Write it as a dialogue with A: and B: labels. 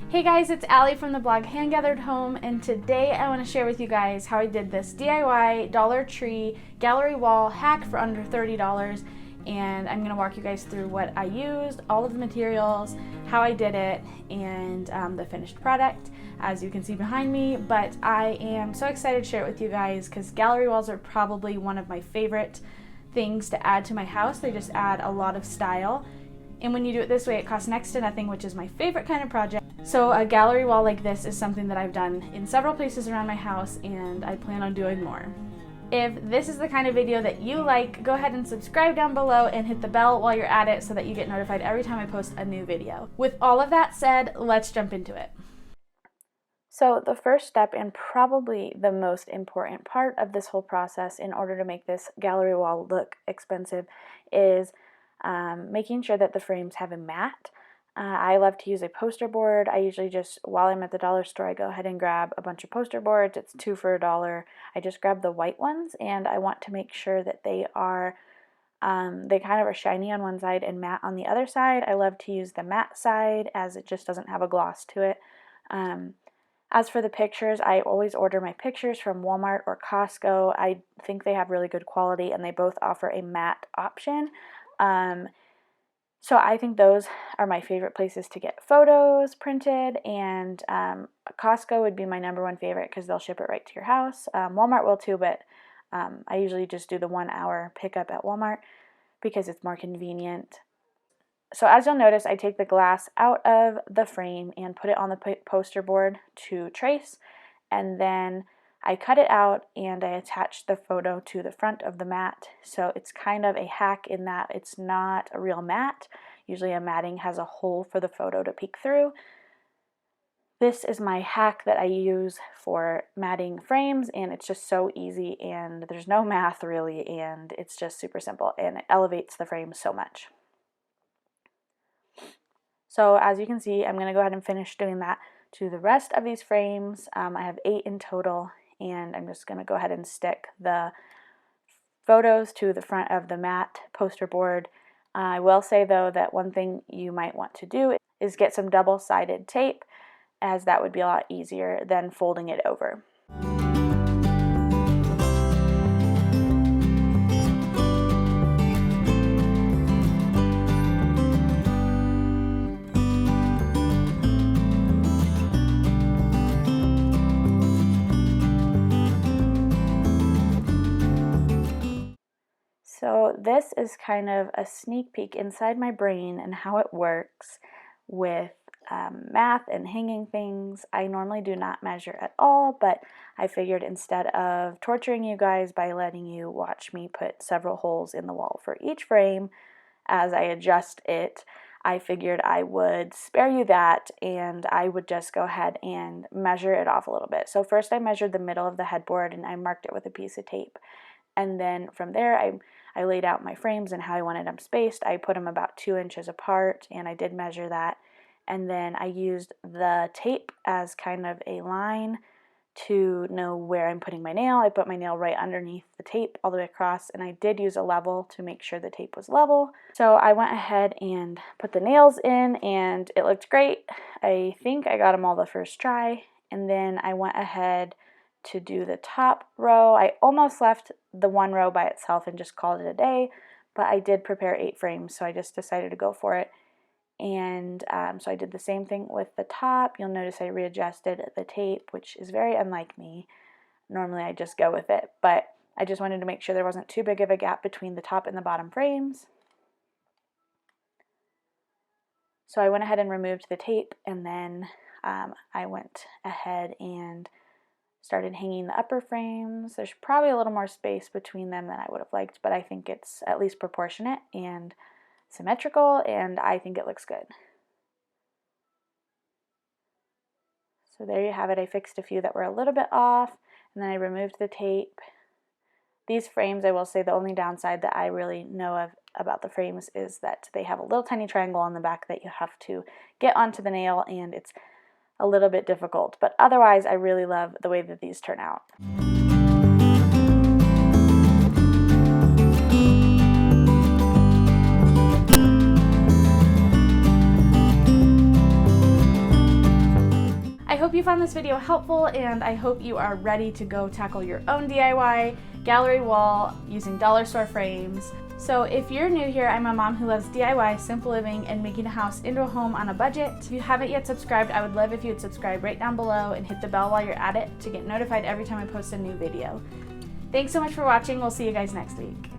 A: Hey guys, it's Allie from the blog Hand Gathered Home, and today I want to share with you guys how I did this DIY Dollar Tree gallery wall hack for under $30, and I'm going to walk you guys through what I used, all of the materials, how I did it, and the finished product, as you can see behind me. But I am so excited to share it with you guys because gallery walls are probably one of my favorite things to add to my house. They just add a lot of style. And when you do it this way, it costs next to nothing, which is my favorite kind of project. So a gallery wall like this is something that I've done in several places around my house, and I plan on doing more. If this is the kind of video that you like, go ahead and subscribe down below and hit the bell while you're at it so that you get notified every time I post a new video. With all of that said, let's jump into it. So the first step, and probably the most important part of this whole process in order to make this gallery wall look expensive, is making sure that the frames have a mat. I love to use a poster board. I usually just, while I'm at the dollar store, I go ahead and grab a bunch of poster boards. It's 2 for $1. I just grab the white ones, and I want to make sure that they are, they kind of are shiny on one side and matte on the other side. I love to use the matte side as it just doesn't have a gloss to it. As for the pictures, I always order my pictures from Walmart or Costco. I think they have really good quality, and they both offer a matte option. So I think those are my favorite places to get photos printed, and Costco would be my #1 favorite because they'll ship it right to your house. Walmart will too, but I usually just do the 1-hour pickup at Walmart because it's more convenient. So as you'll notice, I take the glass out of the frame and put it on the poster board to trace, and then I cut it out and I attach the photo to the front of the mat. So it's kind of a hack in that it's not a real mat. Usually a matting has a hole for the photo to peek through. This is my hack that I use for matting frames, and it's just so easy, and there's no math really, and it's just super simple, and it elevates the frame so much. So as you can see, I'm going to go ahead and finish doing that to the rest of these frames. I have 8 in total, and I'm just going to go ahead and stick the photos to the front of the matte poster board. I will say though that one thing you might want to do is get some double-sided tape, as that would be a lot easier than folding it over. So this is kind of a sneak peek inside my brain and how it works with math and hanging things. I normally do not measure at all, but I figured instead of torturing you guys by letting you watch me put several holes in the wall for each frame as I adjust it, I figured I would spare you that, and I would just go ahead and measure it off a little bit. So first I measured the middle of the headboard and I marked it with a piece of tape. And then from there, I laid out my frames and how I wanted them spaced. I put them about 2 inches apart, and I did measure that. And then I used the tape as kind of a line to know where I'm putting my nail. I put my nail right underneath the tape all the way across, and I did use a level to make sure the tape was level. So I went ahead and put the nails in, and it looked great. I think I got them all the first try. And then I went ahead to do the top row. I almost left the 1 row by itself and just called it a day, but I did prepare 8 frames, so I just decided to go for it. And so I did the same thing with the top. You'll notice I readjusted the tape, which is very unlike me. Normally I just go with it, but I just wanted to make sure there wasn't too big of a gap between the top and the bottom frames. So I went ahead and removed the tape, and then I went ahead and started hanging the upper frames. There's probably a little more space between them than I would have liked, but I think it's at least proportionate and symmetrical, and I think it looks good. So there you have it. I fixed a few that were a little bit off, and then I removed the tape. These frames, I will say the only downside that I really know of about the frames is that they have a little tiny triangle on the back that you have to get onto the nail, and it's a little bit difficult, but otherwise I really love the way that these turn out. hope you found this video helpful, and I hope you are ready to go tackle your own DIY gallery wall using dollar store frames. So if you're new here, I'm a mom who loves DIY, simple living, and making a house into a home on a budget. If you haven't yet subscribed, I would love if you would subscribe right down below and hit the bell while you're at it to get notified every time I post a new video. Thanks so much for watching. We'll see you guys next week.